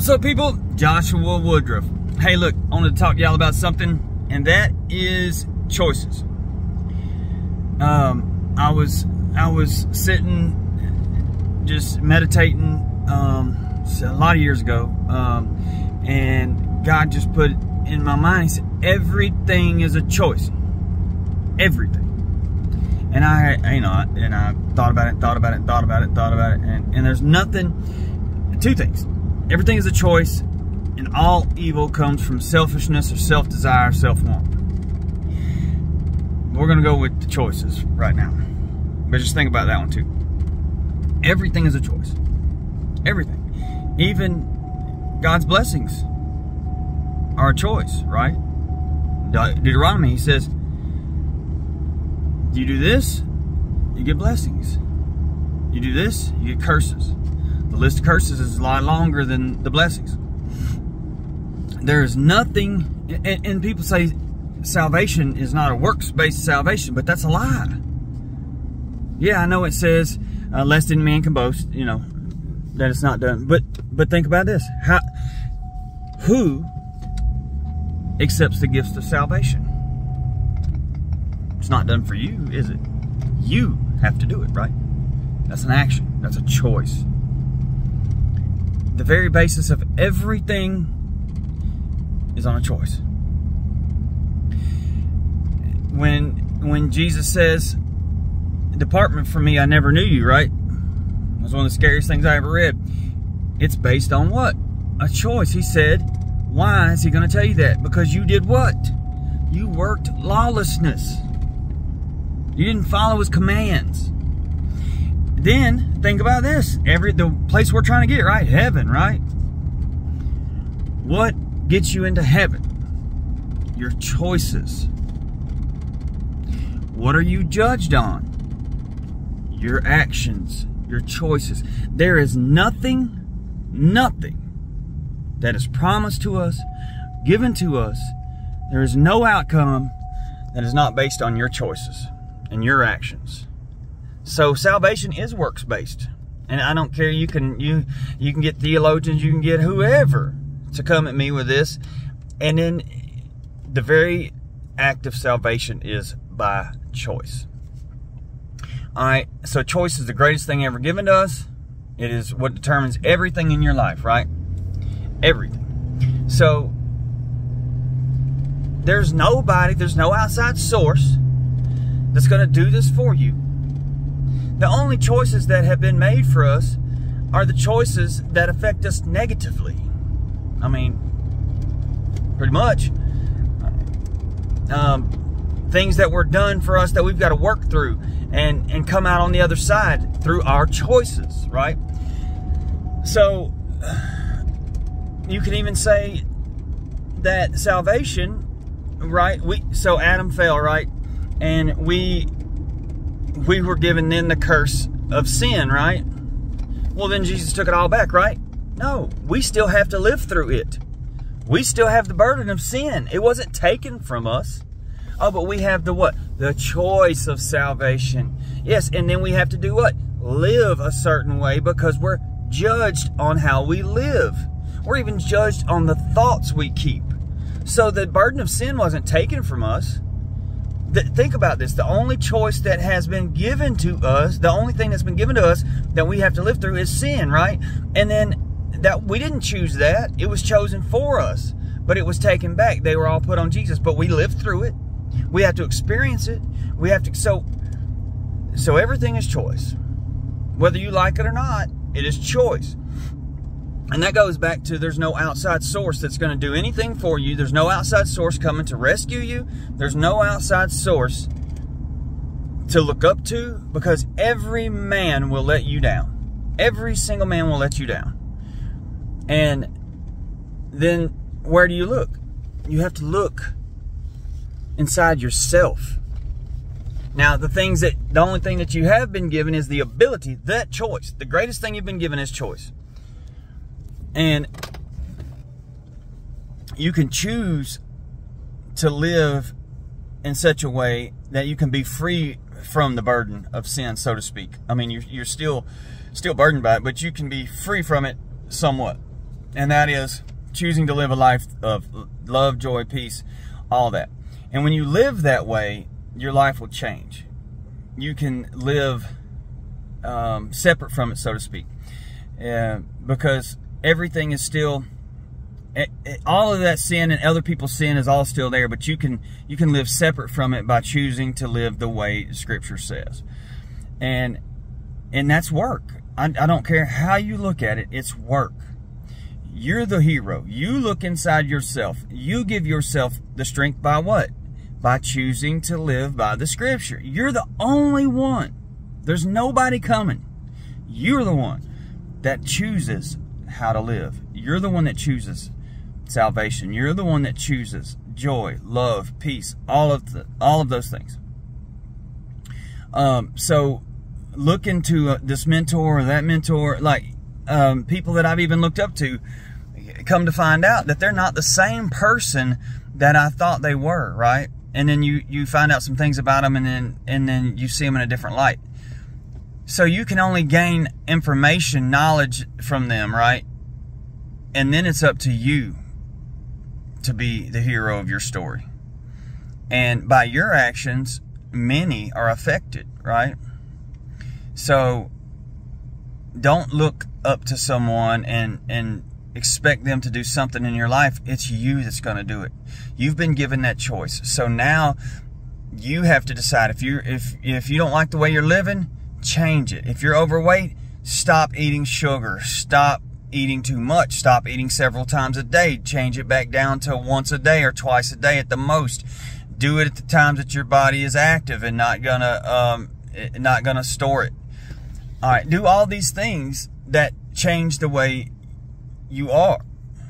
What's up, people? Joshua Woodruff. Hey, look, I wanted to talk to y'all about something, and that is choices. I was sitting, just meditating, a lot of years ago, and God just put in my mind. He said, everything is a choice. Everything. And I thought about it, and there's nothing. Two things. Everything is a choice, and all evil comes from selfishness or self-desire, self-want. We're going to go with the choices right now. But just think about that one too. Everything is a choice. Everything. Even God's blessings are a choice, right? Deuteronomy, he says, you do this, you get blessings. You do this, you get curses. The list of curses is a lot longer than the blessings. There is nothing, and people say salvation is not a works-based salvation, but that's a lie. Yeah, I know it says, lest any man can boast, that it's not done. But think about this. Who accepts the gifts of salvation? It's not done for you, is it? You have to do it, right? That's an action. That's a choice. The very basis of everything is on a choice. When Jesus says, "Depart from me, I never knew you," right? It was one of the scariest things I ever read. It's based on what? A choice. He said, why is he going to tell you that? Because you did what? You worked lawlessness. You didn't follow his commands. Then, think about this. The place we're trying to get, right? Heaven, right? What gets you into heaven? Your choices. What are you judged on? Your actions, your choices. There is nothing that is promised to us, given to us. There is no outcome that is not based on your choices and your actions. So salvation is works-based. And I don't care, you can get theologians, you can get whoever to come at me with this. And then the very act of salvation is by choice. Alright, so choice is the greatest thing ever given to us. It is what determines everything in your life, right? Everything. So there's no outside source that's going to do this for you. The only choices that have been made for us are the choices that affect us negatively. I mean, pretty much. Things that were done for us that we've got to work through and come out on the other side through our choices, right? So, you can even say that salvation, right? So Adam fell, right? And we were given then the curse of sin, right? Well, then Jesus took it all back, right? No, we still have to live through it. We still have the burden of sin. It wasn't taken from us. Oh, but we have the what? The choice of salvation. Yes, and then we have to do what? Live a certain way, because we're judged on how we live. We're even judged on the thoughts we keep. So the burden of sin wasn't taken from us. Think about this. The only choice that has been given to us, the only thing that's been given to us that we have to live through is sin, right? And then that we didn't choose that. It was chosen for us, but it was taken back. They were all put on Jesus, but we lived through it. We have to experience it. We have to, so everything is choice. Whether you like it or not, it is choice. And that goes back to there's no outside source that's going to do anything for you. There's no outside source coming to rescue you. There's no outside source to look up to, because every man will let you down. Every single man will let you down. And then where do you look? You have to look inside yourself. Now, the only thing that you have been given is the ability, that choice. The greatest thing you've been given is choice. And you can choose to live in such a way that you can be free from the burden of sin, so to speak. I mean, you're still burdened by it, but you can be free from it somewhat. And that is choosing to live a life of love, joy, peace, all that. And when you live that way, your life will change. You can live separate from it, so to speak. Because everything is still, all of that sin and other people's sin is all still there, but you can live separate from it by choosing to live the way Scripture says. And that's work. I don't care how you look at it, it's work. You're the hero. You look inside yourself. You give yourself the strength by what? By choosing to live by the Scripture. You're the only one. There's nobody coming. You're the one that chooses how to live. You're the one that chooses salvation. You're the one that chooses joy, love, peace, all of those things. So look into this mentor or that mentor, like people that I've even looked up to, come to find out that they're not the same person that I thought they were, right? And then you find out some things about them, and then you see them in a different light. So you can only gain information, knowledge from them, right? And then it's up to you to be the hero of your story. And by your actions, many are affected, right? So don't look up to someone and expect them to do something in your life. It's you that's going to do it. You've been given that choice. So now you have to decide. If you don't like the way you're living, change it. If you're overweight, stop eating sugar. Stop eating too much. Stop eating several times a day. Change it back down to once a day or twice a day at the most. Do it at the times that your body is active and not gonna store it. All right, do all these things that change the way you are,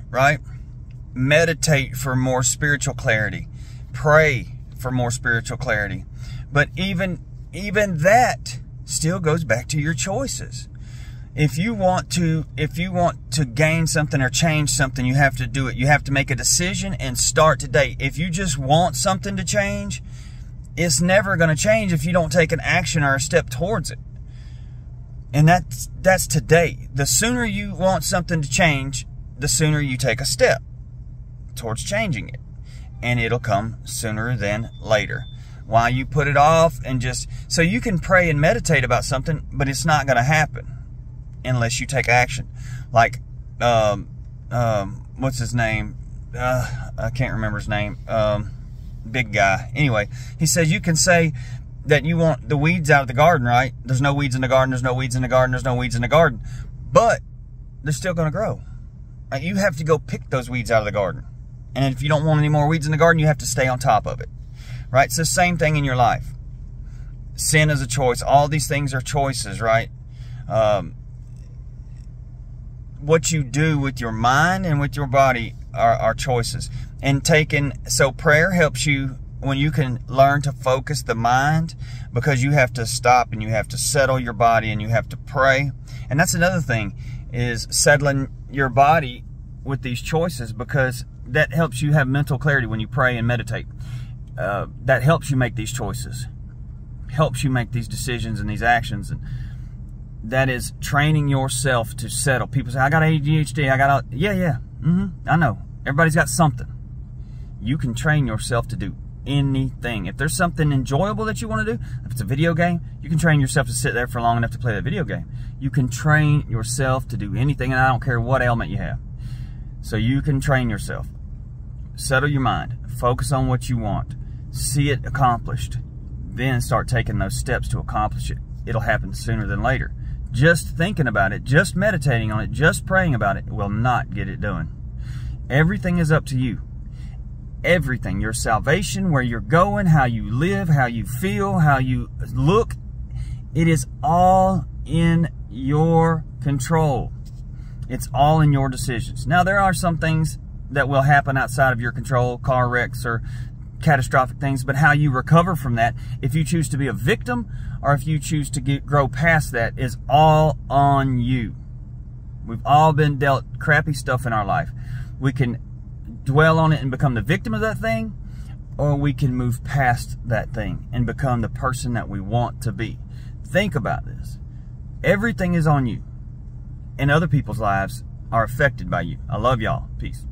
right? Meditate for more spiritual clarity. Pray for more spiritual clarity. But even that still goes back to your choices. If you want to gain something or change something, you have to do it. You have to make a decision and start today. If you just want something to change, it's never going to change if you don't take an action or a step towards it. And that's today. The sooner you want something to change, the sooner you take a step towards changing it. And it'll come sooner than later. Why you put it off and just... So you can pray and meditate about something, but it's not going to happen unless you take action. Like, what's his name? I can't remember his name. Big guy. Anyway, he says you can say that you want the weeds out of the garden, right? There's no weeds in the garden, there's no weeds in the garden, there's no weeds in the garden. But they're still going to grow. You have to go pick those weeds out of the garden. And if you don't want any more weeds in the garden, you have to stay on top of it. Right? It's the same thing in your life. Sin is a choice. All these things are choices, right? What you do with your mind and with your body are choices. And so prayer helps you when you can learn to focus the mind, because you have to stop and you have to settle your body and you have to pray. And that's another thing, is settling your body with these choices, because that helps you have mental clarity when you pray and meditate. That helps you make these choices, helps you make these decisions and these actions. And that is training yourself to settle. People say, I got ADHD, I know. Everybody's got something. You can train yourself to do anything. If there's something enjoyable that you want to do, if it's a video game, you can train yourself to sit there for long enough to play that video game. You can train yourself to do anything, and I don't care what ailment you have. So you can train yourself. Settle your mind. Focus on what you want. See it accomplished. Then start taking those steps to accomplish it. It'll happen sooner than later. Just thinking about it, just meditating on it, just praying about it will not get it done. Everything is up to you. Everything. Your salvation, where you're going, how you live, how you feel, how you look. It is all in your control. It's all in your decisions. Now, there are some things that will happen outside of your control, car wrecks or catastrophic things, but how you recover from that, if you choose to be a victim or if you choose to grow past that, is all on you. We've all been dealt crappy stuff in our life. We can dwell on it and become the victim of that thing, or we can move past that thing and become the person that we want to be. Think about this. Everything is on you. In other people's lives, are affected by you. I love y'all. Peace.